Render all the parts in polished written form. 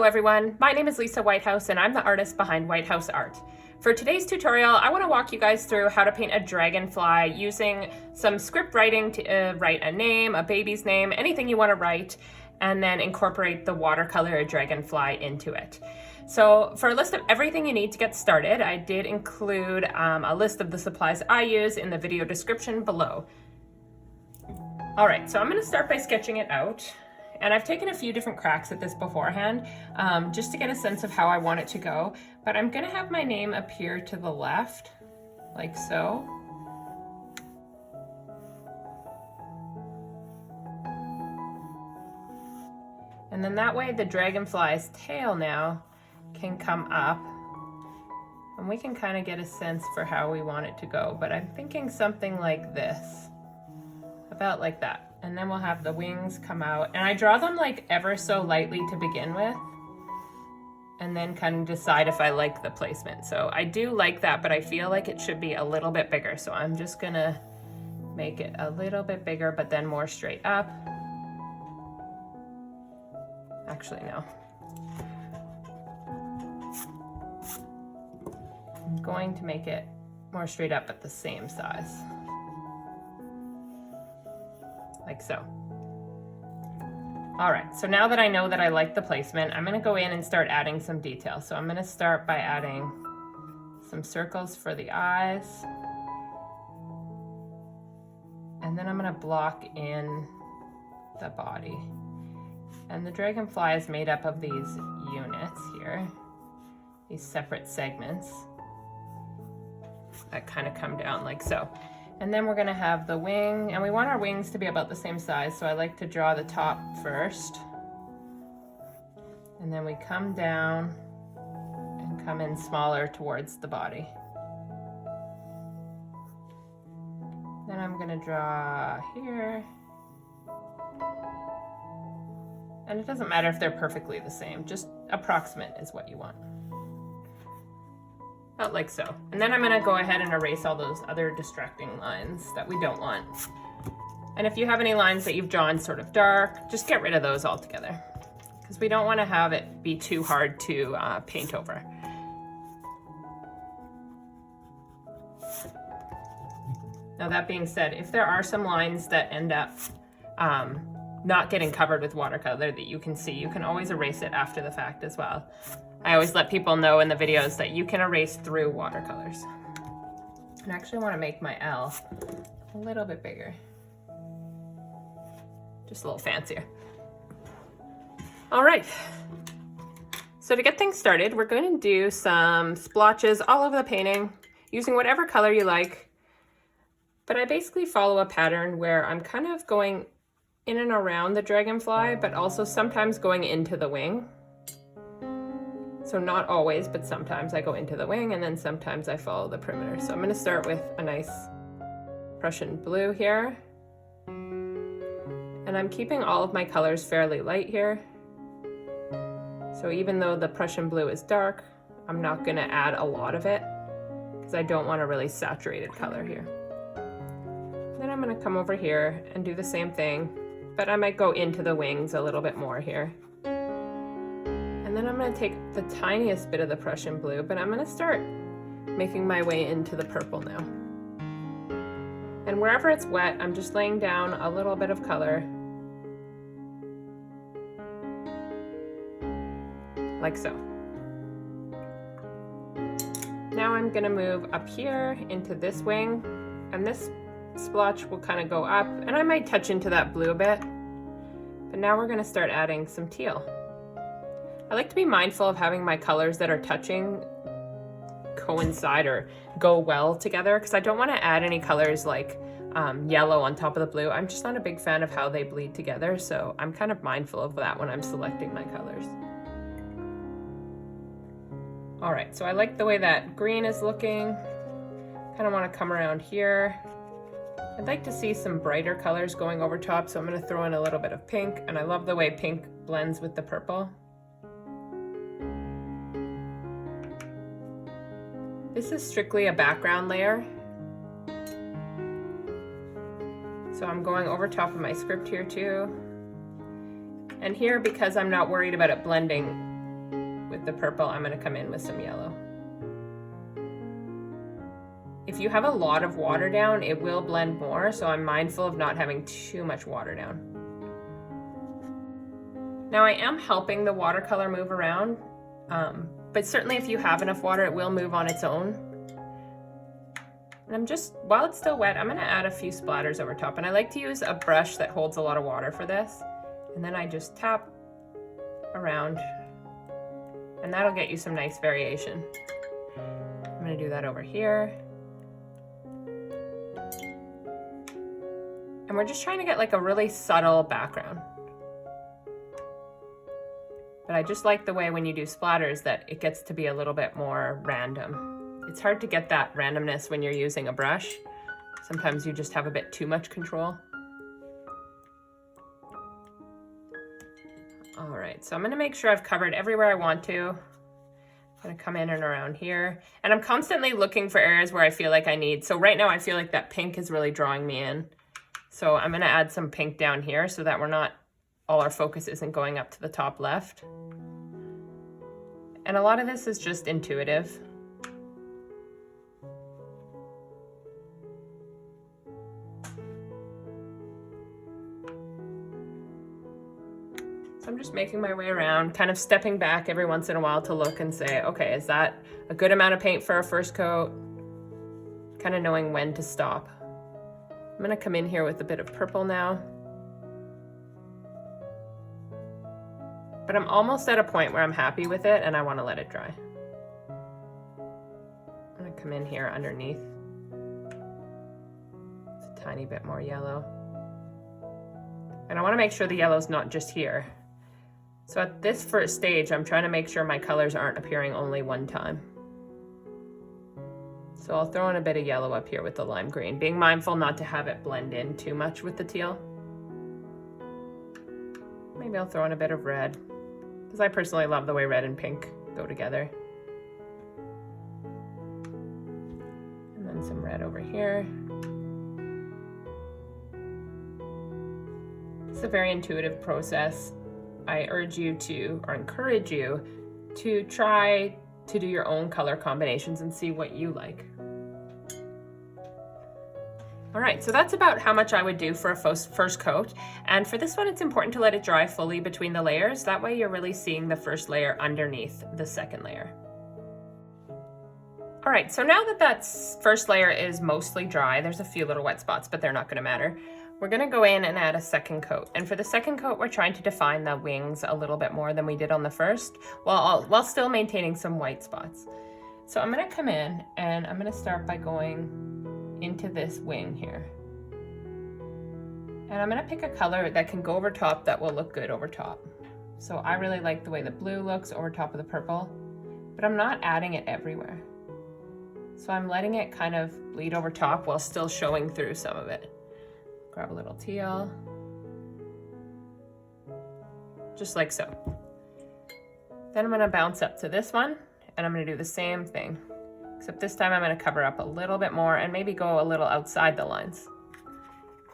Hello everyone, my name is Lisa Whitehouse and I'm the artist behind Whitehouse Art. For today's tutorial, I want to walk you guys through how to paint a dragonfly using some script writing to write a name, a baby's name, anything you want to write, and then incorporate the watercolor dragonfly into it. So for a list of everything you need to get started, I did include a list of the supplies I use in the video description below. All right, so I'm going to start by sketching it out. And I've taken a few different cracks at this beforehand, just to get a sense of how I want it to go. But I'm gonna have my name appear to the left, like so. And then that way the dragonfly's tail now can come up. And we can kind of get a sense for how we want it to go. But I'm thinking something like this, about like that. And then we'll have the wings come out. And I draw them like ever so lightly to begin with, and then kind of decide if I like the placement. So I do like that, but I feel like it should be a little bit bigger. So I'm just gonna make it a little bit bigger, but then more straight up. Actually, no. I'm going to make it more straight up at the same size. Like so. All right, so now that I know that I like the placement, I'm gonna go in and start adding some detail. So I'm gonna start by adding some circles for the eyes. And then I'm gonna block in the body. And the dragonfly is made up of these units here, these separate segments that kind of come down like so. And then we're gonna have the wing, and we want our wings to be about the same size, so I like to draw the top first. And then we come down and come in smaller towards the body. Then I'm gonna draw here. And it doesn't matter if they're perfectly the same, just approximate is what you want. About like so. And then I'm gonna go ahead and erase all those other distracting lines that we don't want. And if you have any lines that you've drawn sort of dark, just get rid of those altogether, because we don't want to have it be too hard to paint over. Now that being said, if there are some lines that end up not getting covered with watercolor that you can see, you can always erase it after the fact as well. I always let people know in the videos that you can erase through watercolors. And I actually want to make my L a little bit bigger. Just a little fancier. All right. So to get things started, we're going to do some splotches all over the painting using whatever color you like. But I basically follow a pattern where I'm kind of going in and around the dragonfly, but also sometimes going into the wing. So not always, but sometimes I go into the wing, and then sometimes I follow the perimeter. So I'm gonna start with a nice Prussian blue here. And I'm keeping all of my colors fairly light here. So even though the Prussian blue is dark, I'm not gonna add a lot of it, because I don't want a really saturated color here. Then I'm gonna come over here and do the same thing, but I might go into the wings a little bit more here. And then I'm gonna take the tiniest bit of the Prussian blue, but I'm gonna start making my way into the purple now. And wherever it's wet, I'm just laying down a little bit of color. Like so. Now I'm gonna move up here into this wing, and this splotch will kind of go up, and I might touch into that blue a bit. But now we're gonna start adding some teal. I like to be mindful of having my colors that are touching coincide or go well together, because I don't want to add any colors like yellow on top of the blue. I'm just not a big fan of how they bleed together, so I'm kind of mindful of that when I'm selecting my colors. All right, so I like the way that green is looking. Kind of want to come around here. I'd like to see some brighter colors going over top, so I'm going to throw in a little bit of pink, and I love the way pink blends with the purple. This is strictly a background layer. So I'm going over top of my script here too. And here, because I'm not worried about it blending with the purple, I'm gonna come in with some yellow. If you have a lot of water down, it will blend more, so I'm mindful of not having too much water down. Now I am helping the watercolor move around, but certainly if you have enough water, it will move on its own. And I'm just, while it's still wet, I'm gonna add a few splatters over top. And I like to use a brush that holds a lot of water for this. And then I just tap around, and that'll get you some nice variation. I'm gonna do that over here. And we're just trying to get like a really subtle background. But I just like the way when you do splatters that it gets to be a little bit more random. It's hard to get that randomness when you're using a brush. Sometimes you just have a bit too much control. All right, so I'm gonna make sure I've covered everywhere I want to. I'm gonna come in and around here. And I'm constantly looking for areas where I feel like I need. So right now I feel like that pink is really drawing me in. So I'm gonna add some pink down here so that we're not, all our focus isn't going up to the top left. And a lot of this is just intuitive. So I'm just making my way around, kind of stepping back every once in a while to look and say, okay, is that a good amount of paint for a first coat? Kind of knowing when to stop. I'm gonna come in here with a bit of purple now. But I'm almost at a point where I'm happy with it and I wanna let it dry. I'm gonna come in here underneath. It's a tiny bit more yellow. And I wanna make sure the yellow's not just here. So at this first stage, I'm trying to make sure my colors aren't appearing only one time. So I'll throw in a bit of yellow up here with the lime green, being mindful not to have it blend in too much with the teal. Maybe I'll throw in a bit of red, because I personally love the way red and pink go together. And then some red over here. It's a very intuitive process. I urge you to, or encourage you to try to do your own color combinations and see what you like. All right, so that's about how much I would do for a first coat. And for this one, it's important to let it dry fully between the layers. That way you're really seeing the first layer underneath the second layer. All right, so now that first layer is mostly dry, there's a few little wet spots, but they're not gonna matter. We're gonna go in and add a second coat. And for the second coat, we're trying to define the wings a little bit more than we did on the first, while still maintaining some white spots. So I'm gonna come in and I'm gonna start by going into this wing here. And I'm gonna pick a color that can go over top that will look good over top. So I really like the way the blue looks over top of the purple, but I'm not adding it everywhere. So I'm letting it kind of bleed over top while still showing through some of it. Grab a little teal, just like so. Then I'm gonna bounce up to this one and I'm gonna do the same thing, except this time I'm gonna cover up a little bit more and maybe go a little outside the lines.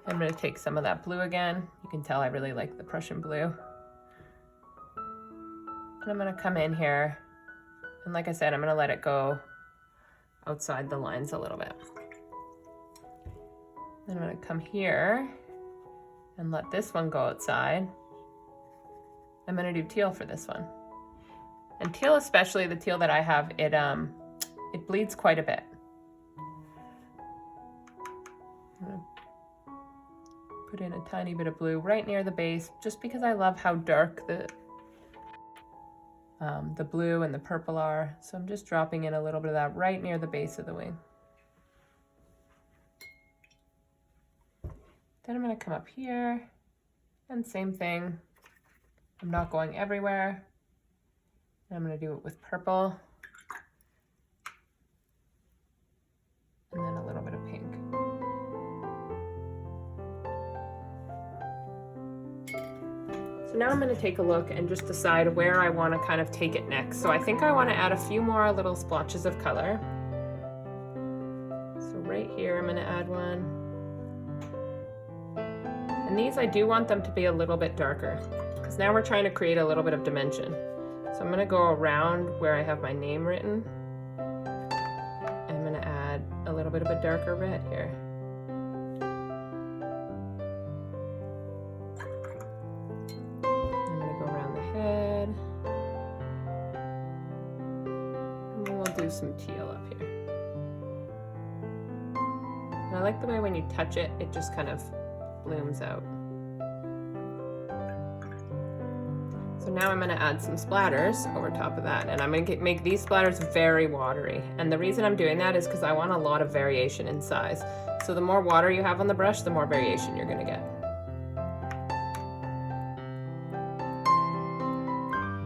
I'm gonna take some of that blue again. You can tell I really like the Prussian blue. And I'm gonna come in here, and like I said, I'm gonna let it go outside the lines a little bit. Then I'm gonna come here and let this one go outside. I'm gonna do teal for this one. And teal, especially the teal that I have, it bleeds quite a bit. I'm gonna put in a tiny bit of blue right near the base, just because I love how dark the blue and the purple are. So I'm just dropping in a little bit of that right near the base of the wing. Then I'm gonna come up here and same thing. I'm not going everywhere. I'm gonna do it with purple. And then a little bit of pink. So now I'm gonna take a look and just decide where I wanna kind of take it next. So I think I wanna add a few more little splotches of color. So right here, I'm gonna add one. And these, I do want them to be a little bit darker, because now we're trying to create a little bit of dimension. So I'm gonna go around where I have my name written. I'm gonna add a little bit of a darker red here. I'm gonna go around the head. And then we'll do some teal up here. And I like the way when you touch it, it just kind of blooms out. So now I'm going to add some splatters over top of that, and I'm going to make these splatters very watery. And the reason I'm doing that is because I want a lot of variation in size. So the more water you have on the brush, the more variation you're going to get.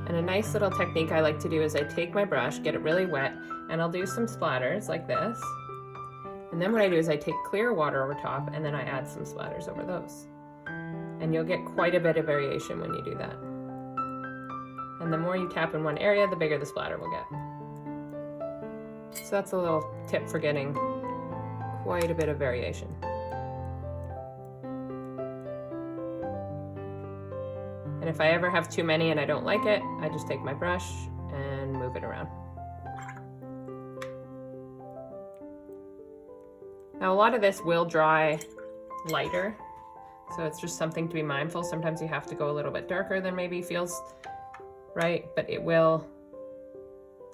And a nice little technique I like to do is I take my brush, get it really wet, and I'll do some splatters like this. And then what I do is I take clear water over top, and then I add some splatters over those. And you'll get quite a bit of variation when you do that. And the more you tap in one area, the bigger the splatter will get. So that's a little tip for getting quite a bit of variation. And if I ever have too many and I don't like it, I just take my brush and move it around. Now a lot of this will dry lighter, so it's just something to be mindful. Sometimes you have to go a little bit darker than maybe feels right, but it will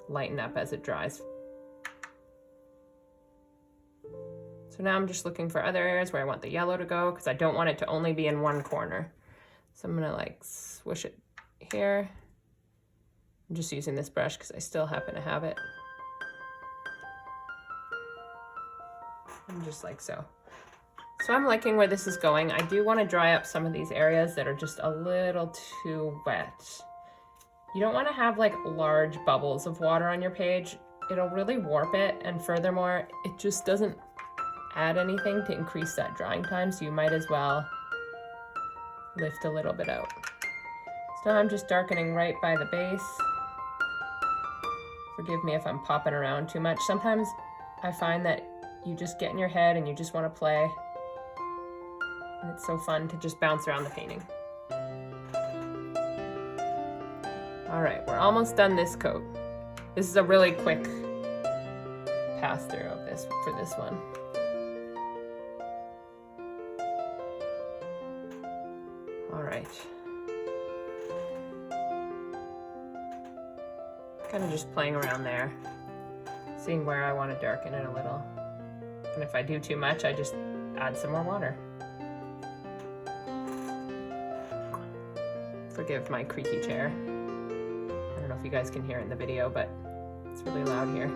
lighten up as it dries. So now I'm just looking for other areas where I want the yellow to go, because I don't want it to only be in one corner. So I'm gonna like swoosh it here. I'm just using this brush because I still happen to have it. And just like so. So I'm liking where this is going. I do want to dry up some of these areas that are just a little too wet. You don't want to have like large bubbles of water on your page. It'll really warp it, and furthermore, it just doesn't add anything to increase that drying time, so you might as well lift a little bit out. So now I'm just darkening right by the base. Forgive me if I'm popping around too much. Sometimes I find that you just get in your head and you just want to play, and it's so fun to just bounce around the painting. All right, we're almost done this coat. This is a really quick pass through of this for this one. All right. Kind of just playing around there, seeing where I want to darken it a little. And if I do too much, I just add some more water. Forgive my creaky chair. I don't know if you guys can hear it in the video, but it's really loud here.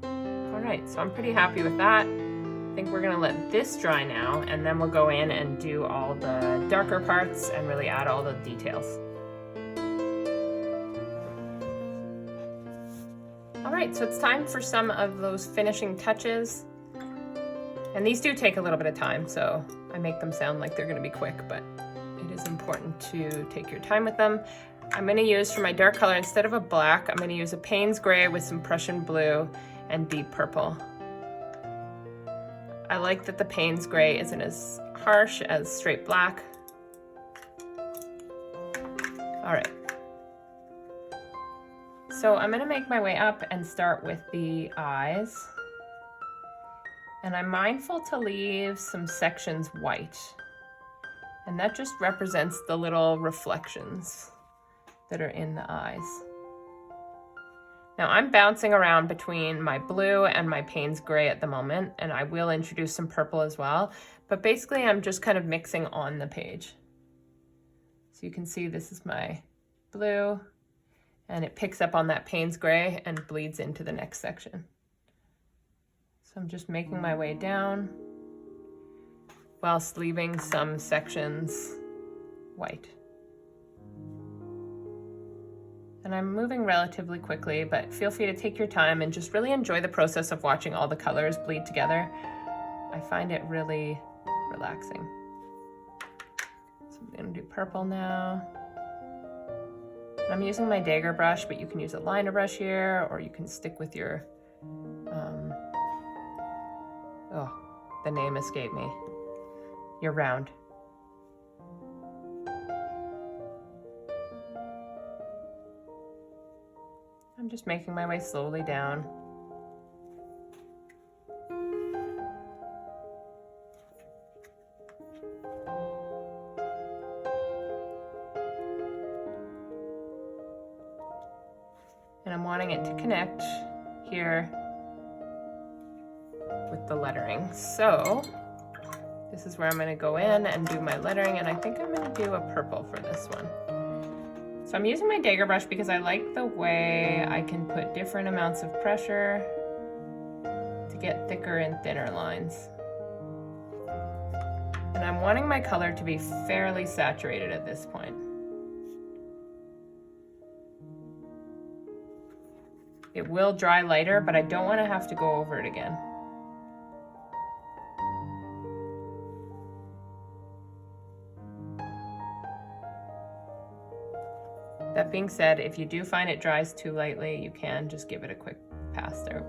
All right, so I'm pretty happy with that. I think we're gonna let this dry now, and then we'll go in and do all the darker parts and really add all the details. All right, so it's time for some of those finishing touches. And these do take a little bit of time, so I make them sound like they're gonna be quick, but it is important to take your time with them. I'm gonna use, for my dark color, instead of a black, I'm gonna use a Payne's gray with some Prussian blue and deep purple. I like that the Payne's gray isn't as harsh as straight black. All right. So I'm gonna make my way up and start with the eyes. And I'm mindful to leave some sections white. And that just represents the little reflections that are in the eyes. Now I'm bouncing around between my blue and my Payne's gray at the moment, and I will introduce some purple as well, but basically I'm just kind of mixing on the page. So you can see this is my blue, and it picks up on that Payne's gray and bleeds into the next section. So I'm just making my way down whilst leaving some sections white. And I'm moving relatively quickly, but feel free to take your time and just really enjoy the process of watching all the colors bleed together. I find it really relaxing. So I'm gonna do purple now. And I'm using my dagger brush, but you can use a liner brush here, or you can stick with your, oh, the name escaped me. Your round. I'm just making my way slowly down. And I'm wanting it to connect here with the lettering. So this is where I'm gonna go in and do my lettering, and I think I'm gonna do a purple for this one. So I'm using my dagger brush because I like the way I can put different amounts of pressure to get thicker and thinner lines. And I'm wanting my color to be fairly saturated at this point. It will dry lighter, but I don't want to have to go over it again. That being said, if you do find it dries too lightly, you can just give it a quick pass through,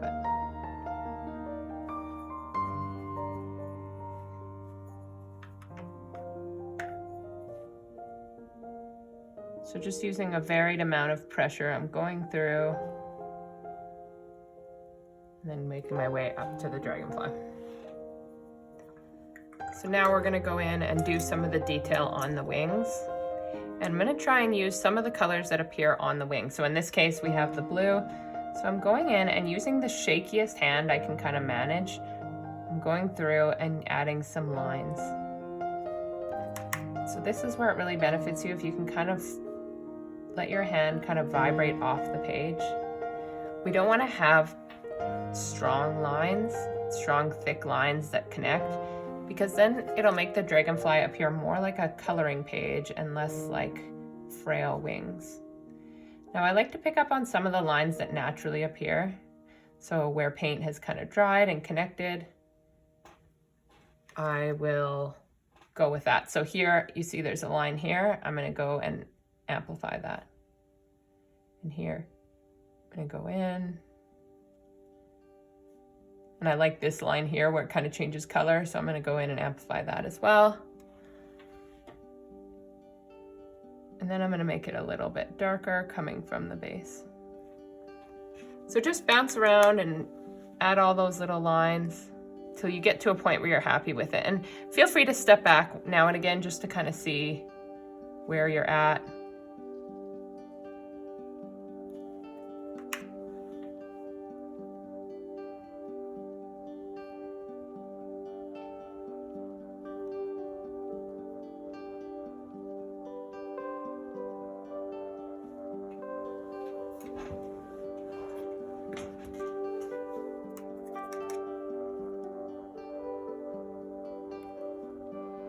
So just using a varied amount of pressure, I'm going through and then making my way up to the dragonfly. So now we're gonna go in and do some of the detail on the wings. And I'm gonna try and use some of the colors that appear on the wing. So in this case, we have the blue. So I'm going in and using the shakiest hand I can kind of manage. I'm going through and adding some lines. So this is where it really benefits you if you can kind of let your hand kind of vibrate off the page. We don't wanna have strong lines, strong thick lines that connect, because then it'll make the dragonfly appear more like a coloring page and less like frail wings. Now I like to pick up on some of the lines that naturally appear. So where paint has kind of dried and connected, I will go with that. So here you see there's a line here. I'm gonna go and amplify that. And here, I'm gonna go in. And I like this line here where it kind of changes color, so I'm gonna go in and amplify that as well. And then I'm gonna make it a little bit darker coming from the base. So just bounce around and add all those little lines till you get to a point where you're happy with it. And feel free to step back now and again just to kind of see where you're at.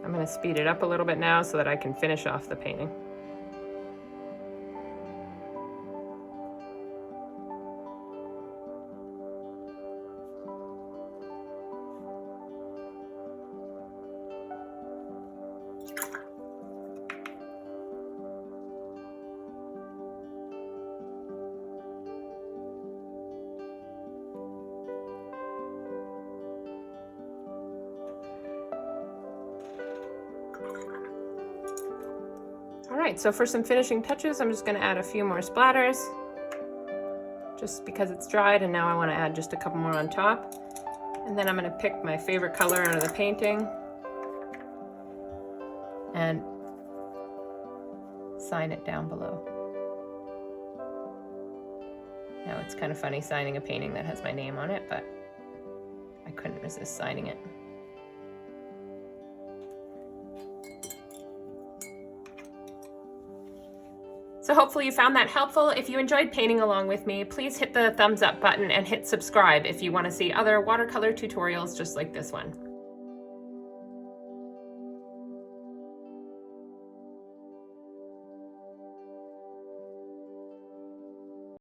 I'm going to speed it up a little bit now so that I can finish off the painting. All right, so for some finishing touches, I'm just gonna add a few more splatters just because it's dried, and now I wanna add just a couple more on top. And then I'm gonna pick my favorite color out of the painting and sign it down below. Now it's kind of funny signing a painting that has my name on it, but I couldn't resist signing it. So hopefully you found that helpful. If you enjoyed painting along with me, please hit the thumbs up button and hit subscribe if you want to see other watercolor tutorials just like this one.